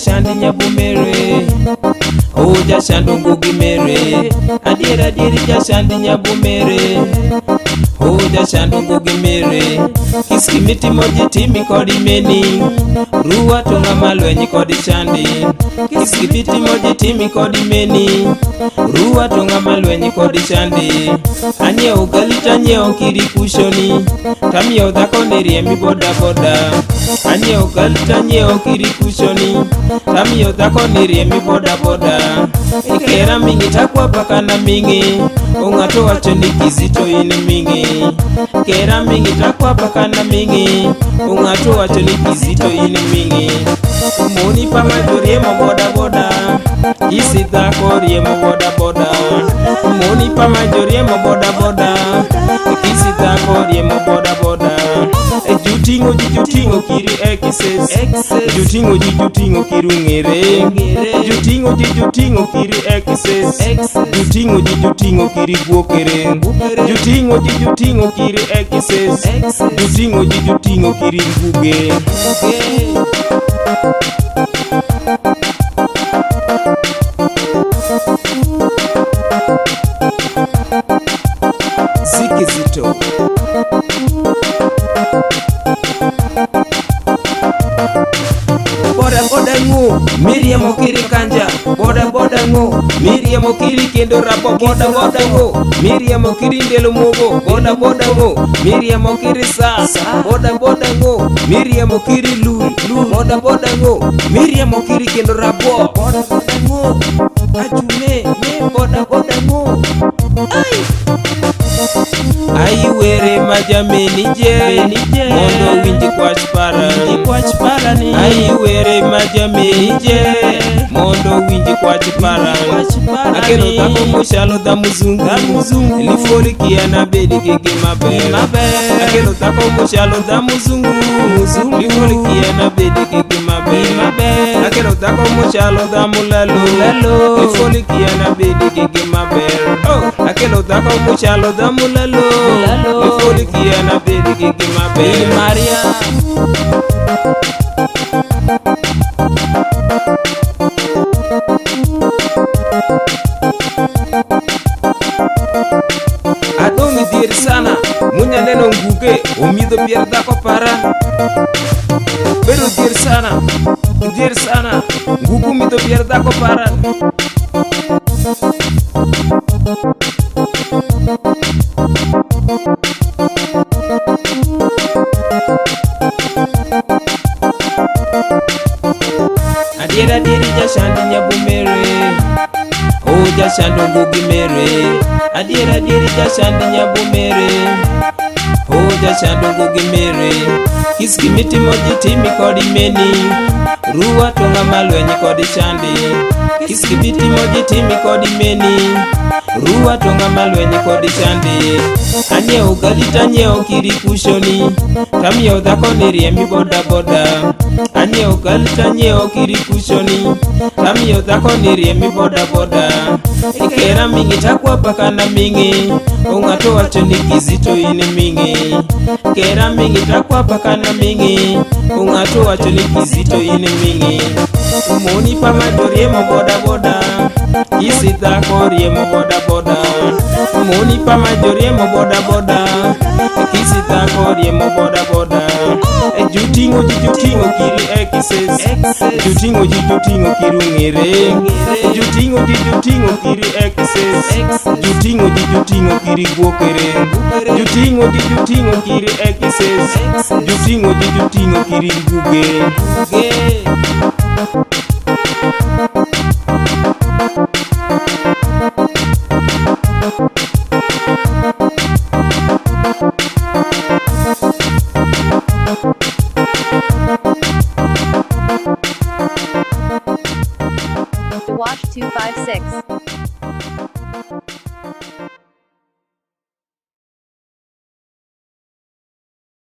jashandi nyabumere, oh jashando ngugi mere, adiera dieri jashandi nyabumere, oh jashando ngugi mere, kiskimiti moji timi kodi meni, ruwa tonga malwenyi kodi chandi, kiskimiti moji timi kodi meni, ruwa tonga malwenyi kodi chandi, anyeo galita nyeo kiri kushoni, tamio dhako niriemi boda boda, anyeo galita nyeo kiri kushoni, tamio dhako niriemi boda boda, ikera mingi takwa pakana mingi, ungato wacho ni kizito ini mingi, ikera mingi takwa pakana mingi, ungato wacho ni kizito ini mingi, umoni pa majoriemo boda boda, isi dhako riemo boda boda, umoni pa majoriemo boda boda, isi dhako riemo boda boda, jutingo kiri exes, jutingo kirungere, jutingo kiri exes, jutingo kiri guokere, jutingo kiri exes, jutingo kiri nguge. Zikizito boda boda ngo Miriam kiri kanja, boda boda ngo Miriam kiri kendo rapo, boda boda ngo Miriam kiri ndelo mogo, boda boda ngo Miriam kiri sa, boda boda ngo Miriam kiri lul, boda boda ngo Miriam kiri kendo rapo, boda boda ngo ajume boda boda ngo ai were majameni je mondo winji kwach parani, ai were majameni je mondo winji kwach parani, akelo dhako moshalo dha muzungu, lifoli kiana bedi gege maber, akelo dhako moshalo dha muzungu, lifoli kiana bedi gege maber, akelo dhako moshalo dha mulalo, lifoli kiana bedi gege maber, akelo dhako moshalo dha mulalo, lifoli kiana bedi gege maber. Maria adongi dir sana, munya neno nguge, umido pier dhako para, bedo dir sana, ngugu mido pier dhako para. Adiera dieri jashandi nyabumere, oh jashando ngugi mere, adiera dieri jashandi nyabumere, oh jashando ngugi mere, kiskimiti moji timi kodi meni, ruwa tonga malwenyi kodi chandi, kiskimiti moji timi kodi meni, ruwa tonga malwenyi kodi chandi, anyeo galita nyeo kiri kushoni, tamio dhako niriemi boda boda, anyeo galita nyeo kiri kushoni, tamio dhako niriemi boda boda, ikera mingi takwa pakana mingi, ungato wacho ni kizito ini mingi, ikera mingi takwa pakana mingi, ungato wacho ni kizito ini mingi, umoni pa majoriemo boda boda, isi dhako riemo boda boda, umoni pa majoriemo boda boda, isi dhako riemo boda boda, jutingo kiri exes, jutingo kirungere, jutingo kiri exes, jutingo kiri guokere, jutingo kiri exes, jutingo kiri nguge. Watch 256.